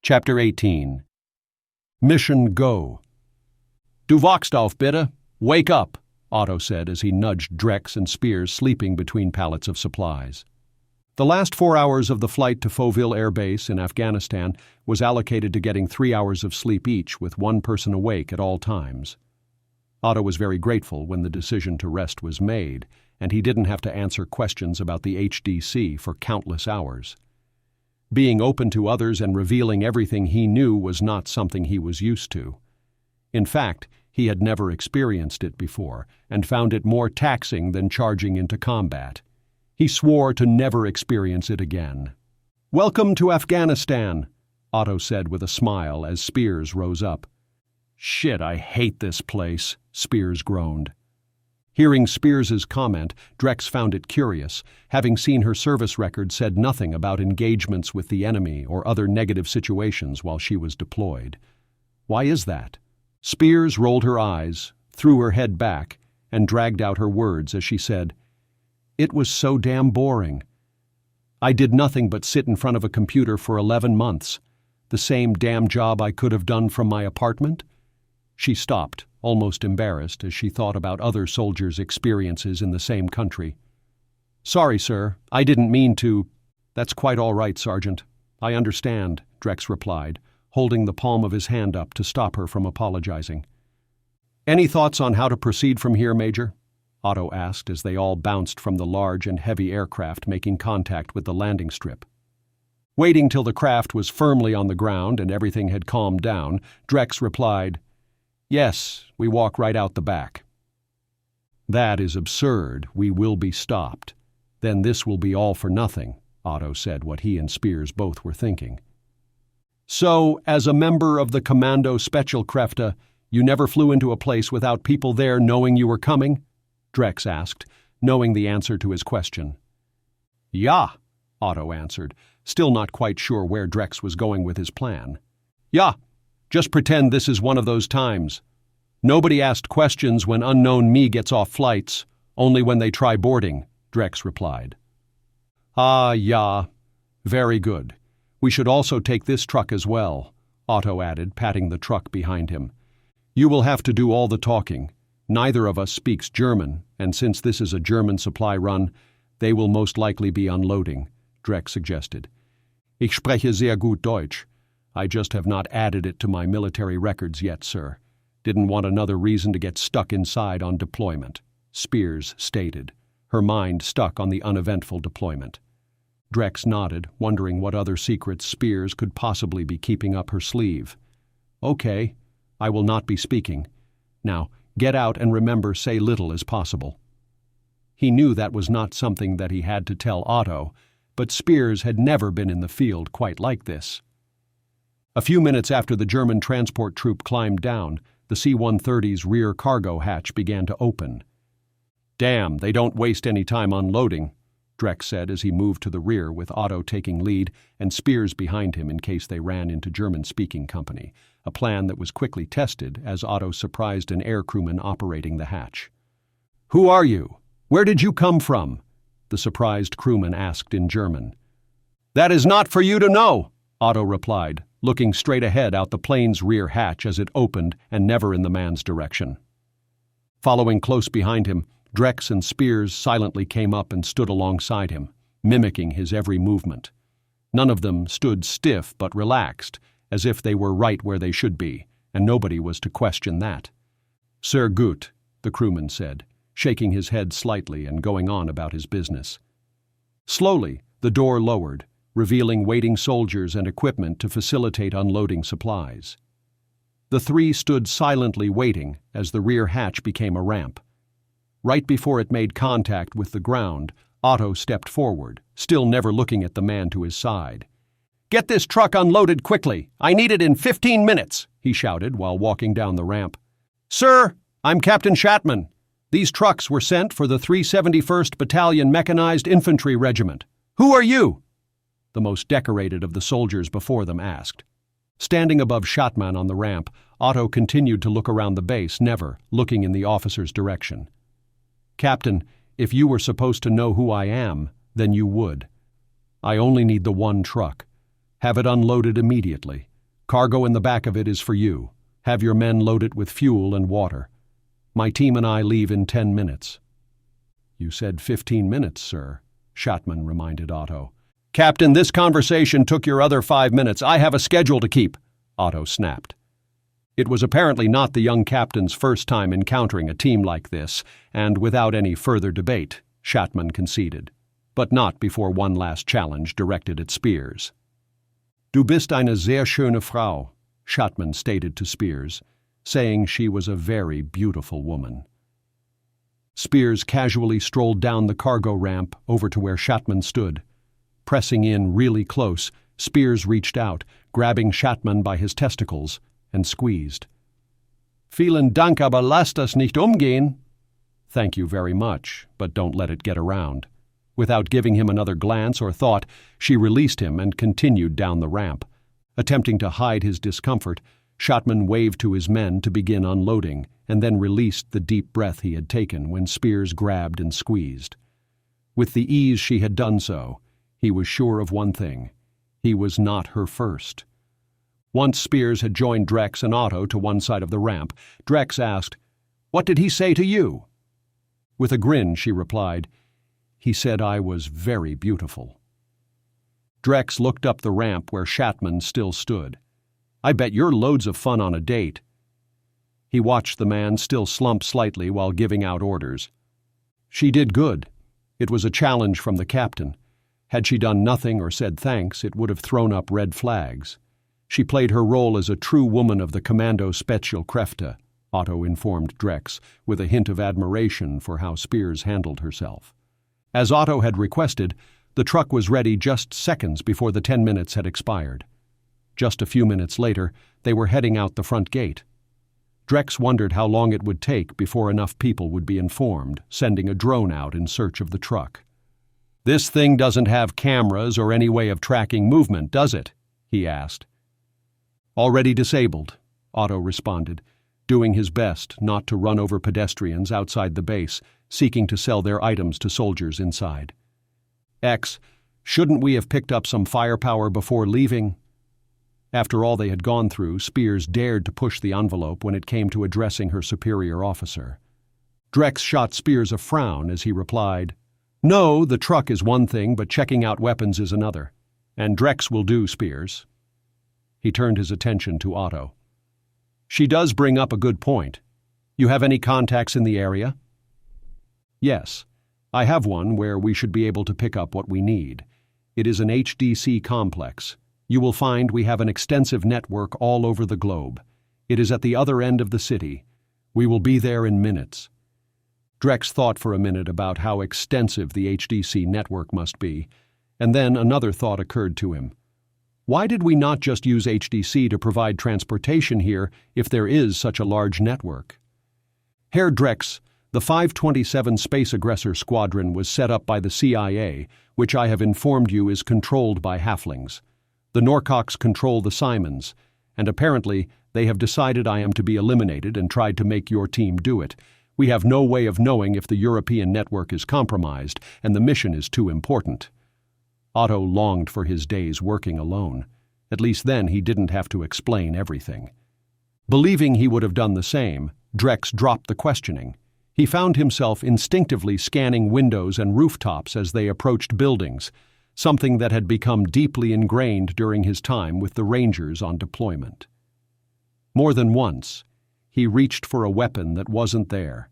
Chapter 18. Mission Go. Du wachst auf, bitte. Wake up, Otto said as he nudged Drex and Spears sleeping between pallets of supplies. The last 4 hours of the flight to Fauville Air Base in Afghanistan was allocated to getting 3 hours of sleep each, with one person awake at all times. Otto was very grateful when the decision to rest was made, and he didn't have to answer questions about the HDC for countless hours. Being open to others and revealing everything he knew was not something he was used to. In fact, he had never experienced it before and found it more taxing than charging into combat. He swore to never experience it again. "Welcome to Afghanistan," Otto said with a smile as Spears rose up. "Shit, I hate this place," Spears groaned. Hearing Spears's comment, Drex found it curious. Having seen her service record said nothing about engagements with the enemy or other negative situations while she was deployed. Why is that? Spears rolled her eyes, threw her head back, and dragged out her words as she said, "It was so damn boring. I did nothing but sit in front of a computer for 11 months. The same damn job I could have done from my apartment." She stopped, almost embarrassed, as she thought about other soldiers' experiences in the same country. "Sorry, sir. I didn't mean to—" "That's quite all right, Sergeant. I understand," Drex replied, holding the palm of his hand up to stop her from apologizing. "Any thoughts on how to proceed from here, Major?" Otto asked as they all bounced from the large and heavy aircraft making contact with the landing strip. Waiting till the craft was firmly on the ground and everything had calmed down, Drex replied, "Yes, we walk right out the back." "That is absurd. We will be stopped. Then this will be all for nothing," Otto said what he and Spears both were thinking. "So, as a member of the Kommando Spezialkräfte, you never flew into a place without people there knowing you were coming?" Drex asked, knowing the answer to his question. "Ja," Otto answered, still not quite sure where Drex was going with his plan. "Ja. Just pretend this is one of those times. Nobody asked questions when unknown me gets off flights, only when they try boarding," Drex replied. "Ah, ja. Very good. We should also take this truck as well," Otto added, patting the truck behind him. "You will have to do all the talking. Neither of us speaks German, and since this is a German supply run, they will most likely be unloading," Drex suggested. "Ich spreche sehr gut Deutsch. I just have not added it to my military records yet, sir. Didn't want another reason to get stuck inside on deployment," Spears stated, her mind stuck on the uneventful deployment. Drex nodded, wondering what other secrets Spears could possibly be keeping up her sleeve. "Okay, I will not be speaking. Now, get out and remember say little as possible." He knew that was not something that he had to tell Otto, but Spears had never been in the field quite like this. A few minutes after the German transport troop climbed down, the C-130's rear cargo hatch began to open. "Damn, they don't waste any time unloading," Drex said as he moved to the rear with Otto taking lead and Spears behind him in case they ran into German-speaking company, a plan that was quickly tested as Otto surprised an air crewman operating the hatch. "Who are you? Where did you come from?" the surprised crewman asked in German. "That is not for you to know," Otto replied, looking straight ahead out the plane's rear hatch as it opened and never in the man's direction. Following close behind him, Drex and Spears silently came up and stood alongside him, mimicking his every movement. None of them stood stiff but relaxed, as if they were right where they should be, and nobody was to question that. "Sehr gut," the crewman said, shaking his head slightly and going on about his business. Slowly, the door lowered, revealing waiting soldiers and equipment to facilitate unloading supplies. The three stood silently waiting as the rear hatch became a ramp. Right before it made contact with the ground, Otto stepped forward, still never looking at the man to his side. "Get this truck unloaded quickly! I need it in 15 minutes!" he shouted while walking down the ramp. "Sir, I'm Captain Shatman. These trucks were sent for the 371st Battalion Mechanized Infantry Regiment. Who are you?" the most decorated of the soldiers before them asked. Standing above Shatman on the ramp, Otto continued to look around the base, never looking in the officer's direction. "Captain, if you were supposed to know who I am, then you would. I only need the one truck. Have it unloaded immediately. Cargo in the back of it is for you. Have your men load it with fuel and water. My team and I leave in 10 minutes. You said 15 minutes, sir, Shatman reminded Otto. Captain, this conversation took your other 5 minutes. I have a schedule to keep, Otto snapped. It was apparently not the young captain's first time encountering a team like this, and without any further debate, Shatman conceded, but not before one last challenge directed at Spears. Du bist eine sehr schöne Frau, Shatman stated to Spears, saying she was a very beautiful woman. Spears casually strolled down the cargo ramp over to where Shatman stood. Pressing in really close, Spears reached out, grabbing Shatman by his testicles, and squeezed. Vielen Dank, aber lasst das nicht umgehen. Thank you very much, but don't let it get around. Without giving him another glance or thought, she released him and continued down the ramp. Attempting to hide his discomfort, Shatman waved to his men to begin unloading, and then released the deep breath he had taken when Spears grabbed and squeezed. With the ease she had done so, he was sure of one thing. He was not her first. Once Spears had joined Drex and Otto to one side of the ramp, Drex asked, "What did he say to you?" With a grin, she replied, "He said I was very beautiful." Drex looked up the ramp where Shatman still stood. "I bet you're loads of fun on a date." He watched the man still slump slightly while giving out orders. She did good. It was a challenge from the captain. Had she done nothing or said thanks, it would have thrown up red flags. She played her role as a true woman of the Kommando Spezialkräfte, Otto informed Drex, with a hint of admiration for how Spears handled herself. As Otto had requested, the truck was ready just seconds before the 10 minutes had expired. Just a few minutes later, they were heading out the front gate. Drex wondered how long it would take before enough people would be informed, sending a drone out in search of the truck. "This thing doesn't have cameras or any way of tracking movement, does it?" he asked. "Already disabled," Otto responded, doing his best not to run over pedestrians outside the base, seeking to sell their items to soldiers inside. "X, shouldn't we have picked up some firepower before leaving?" After all they had gone through, Spears dared to push the envelope when it came to addressing her superior officer. Drex shot Spears a frown as he replied, "No, the truck is one thing, but checking out weapons is another. And Drex will do, Spears." He turned his attention to Otto. "She does bring up a good point. You have any contacts in the area?" "Yes. I have one where we should be able to pick up what we need. It is an HDC complex. You will find we have an extensive network all over the globe. It is at the other end of the city. We will be there in minutes." Drex thought for a minute about how extensive the HDC network must be, and then another thought occurred to him. Why did we not just use HDC to provide transportation here if there is such a large network? Herr Drex, the 527 Space Aggressor Squadron was set up by the CIA, which I have informed you is controlled by halflings. The Norcocks control the Simons, and apparently they have decided I am to be eliminated and tried to make your team do it. We have no way of knowing if the European network is compromised, and the mission is too important. Otto longed for his days working alone. At least then he didn't have to explain everything. Believing he would have done the same, Drex dropped the questioning. He found himself instinctively scanning windows and rooftops as they approached buildings, something that had become deeply ingrained during his time with the Rangers on deployment. More than once, he reached for a weapon that wasn't there,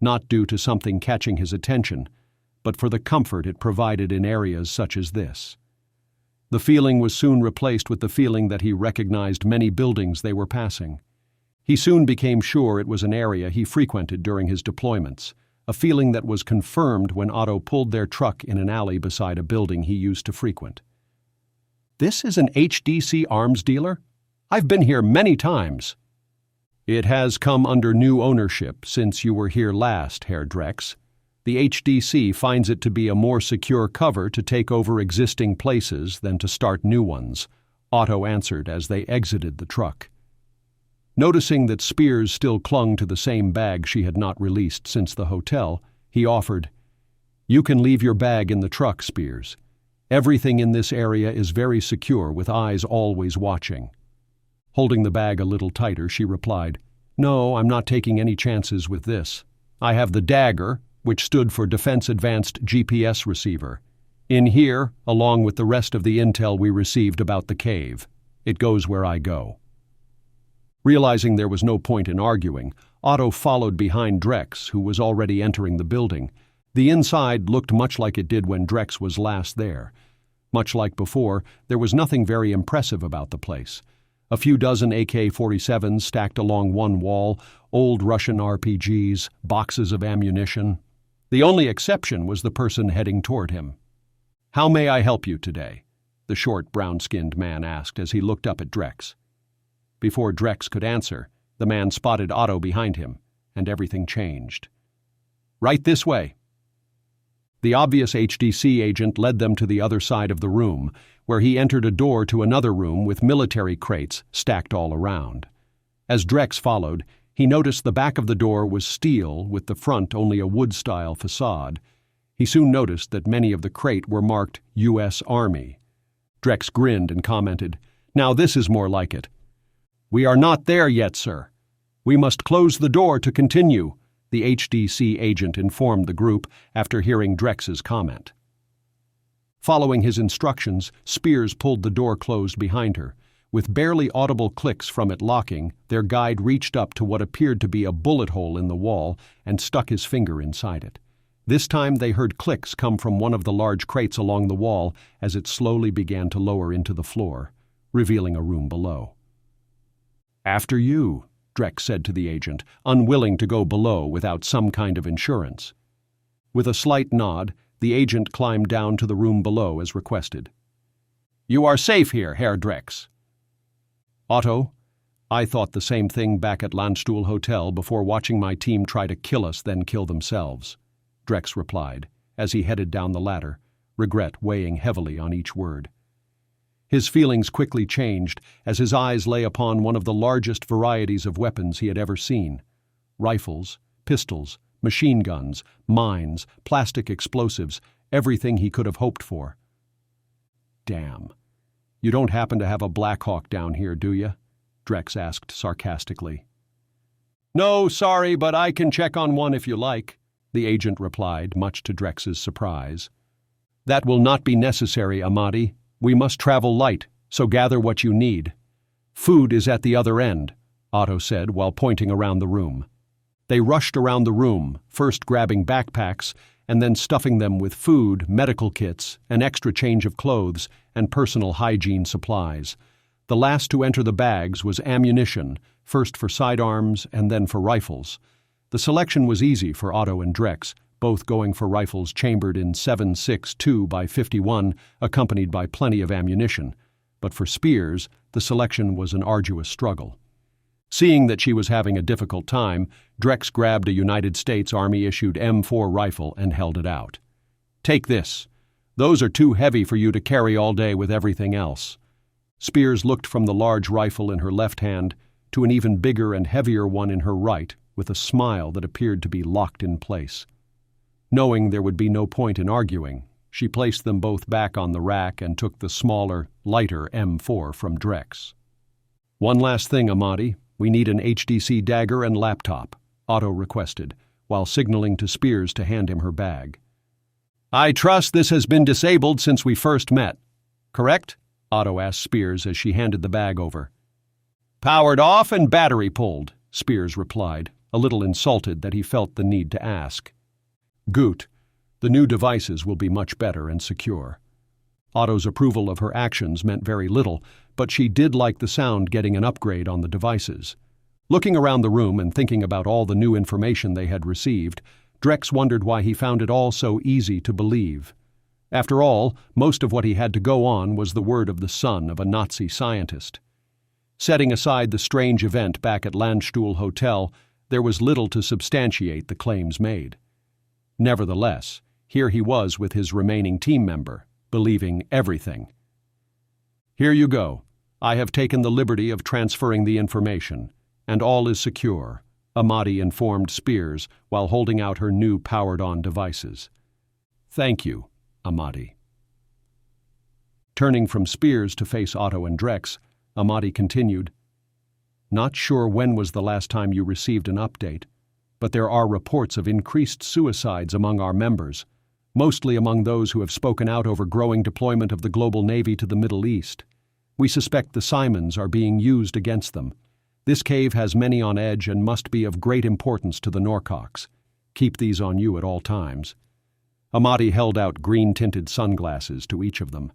not due to something catching his attention, but for the comfort it provided in areas such as this. The feeling was soon replaced with the feeling that he recognized many buildings they were passing. He soon became sure it was an area he frequented during his deployments, a feeling that was confirmed when Otto pulled their truck in an alley beside a building he used to frequent. "This is an HDC arms dealer? I've been here many times." "It has come under new ownership since you were here last, Herr Drex. The HDC finds it to be a more secure cover to take over existing places than to start new ones," Otto answered as they exited the truck. Noticing that Spears still clung to the same bag she had not released since the hotel, he offered, "You can leave your bag in the truck, Spears. Everything in this area is very secure with eyes always watching." Holding the bag a little tighter, she replied, "No, I'm not taking any chances with this. I have the Dagger, which stood for Defense Advanced GPS Receiver. In here, along with the rest of the intel we received about the cave. It goes where I go." Realizing there was no point in arguing, Otto followed behind Drex, who was already entering the building. The inside looked much like it did when Drex was last there. Much like before, there was nothing very impressive about the place. A few dozen AK-47s stacked along one wall, old Russian RPGs, boxes of ammunition. The only exception was the person heading toward him. "How may I help you today?" the short, brown-skinned man asked as he looked up at Drex. Before Drex could answer, the man spotted Otto behind him, and everything changed. "Right this way." The obvious HDC agent led them to the other side of the room, where he entered a door to another room with military crates stacked all around. As Drex followed, he noticed the back of the door was steel with the front only a wood-style facade. He soon noticed that many of the crate were marked U.S. Army. Drex grinned and commented, "Now this is more like it." "We are not there yet, sir. We must close the door to continue," the HDC agent informed the group after hearing Drex's comment. Following his instructions, Spears pulled the door closed behind her. With barely audible clicks from it locking, their guide reached up to what appeared to be a bullet hole in the wall and stuck his finger inside it. This time they heard clicks come from one of the large crates along the wall as it slowly began to lower into the floor, revealing a room below. "After you," Drex said to the agent, unwilling to go below without some kind of insurance. With a slight nod, the agent climbed down to the room below as requested. "You are safe here, Herr Drex." "Otto, I thought the same thing back at Landstuhl Hotel before watching my team try to kill us then kill themselves," Drex replied, as he headed down the ladder, regret weighing heavily on each word. His feelings quickly changed as his eyes lay upon one of the largest varieties of weapons he had ever seen. Rifles, pistols, machine guns, mines, plastic explosives, everything he could have hoped for. "Damn. You don't happen to have a Black Hawk down here, do you?" Drex asked sarcastically. "No, sorry, but I can check on one if you like," the agent replied, much to Drex's surprise. "That will not be necessary, Amadi. We must travel light, so gather what you need. Food is at the other end," Otto said while pointing around the room. They rushed around the room, first grabbing backpacks and then stuffing them with food, medical kits, an extra change of clothes, and personal hygiene supplies. The last to enter the bags was ammunition, first for sidearms and then for rifles. The selection was easy for Otto and Drex, both going for rifles chambered in 7.62 by 51, accompanied by plenty of ammunition. But for Spears, the selection was an arduous struggle. Seeing that she was having a difficult time, Drex grabbed a United States Army-issued M4 rifle and held it out. "Take this. Those are too heavy for you to carry all day with everything else." Spears looked from the large rifle in her left hand to an even bigger and heavier one in her right, with a smile that appeared to be locked in place. Knowing there would be no point in arguing, she placed them both back on the rack and took the smaller, lighter M4 from Drex. "One last thing, Amadi. We need an HDC dagger and laptop," Otto requested, while signaling to Spears to hand him her bag. "I trust this has been disabled since we first met. Correct?" Otto asked Spears as she handed the bag over. "Powered off and battery pulled," Spears replied, a little insulted that he felt the need to ask. "Good. The new devices will be much better and secure." Otto's approval of her actions meant very little, but she did like the sound getting an upgrade on the devices. Looking around the room and thinking about all the new information they had received, Drex wondered why he found it all so easy to believe. After all, most of what he had to go on was the word of the son of a Nazi scientist. Setting aside the strange event back at Landstuhl Hotel, there was little to substantiate the claims made. Nevertheless, here he was with his remaining team member, believing everything. "Here you go. I have taken the liberty of transferring the information, and all is secure," Amadi informed Spears while holding out her new powered-on devices. "Thank you, Amadi." Turning from Spears to face Otto and Drex, Amadi continued, Not sure when was the last time you received an update, but there are reports of increased suicides among our members, mostly among those who have spoken out over growing deployment of the global Navy to the Middle East. We suspect the Simons are being used against them. This cave has many on edge and must be of great importance to the Norcocks. Keep these on you at all times." Amati held out green-tinted sunglasses to each of them.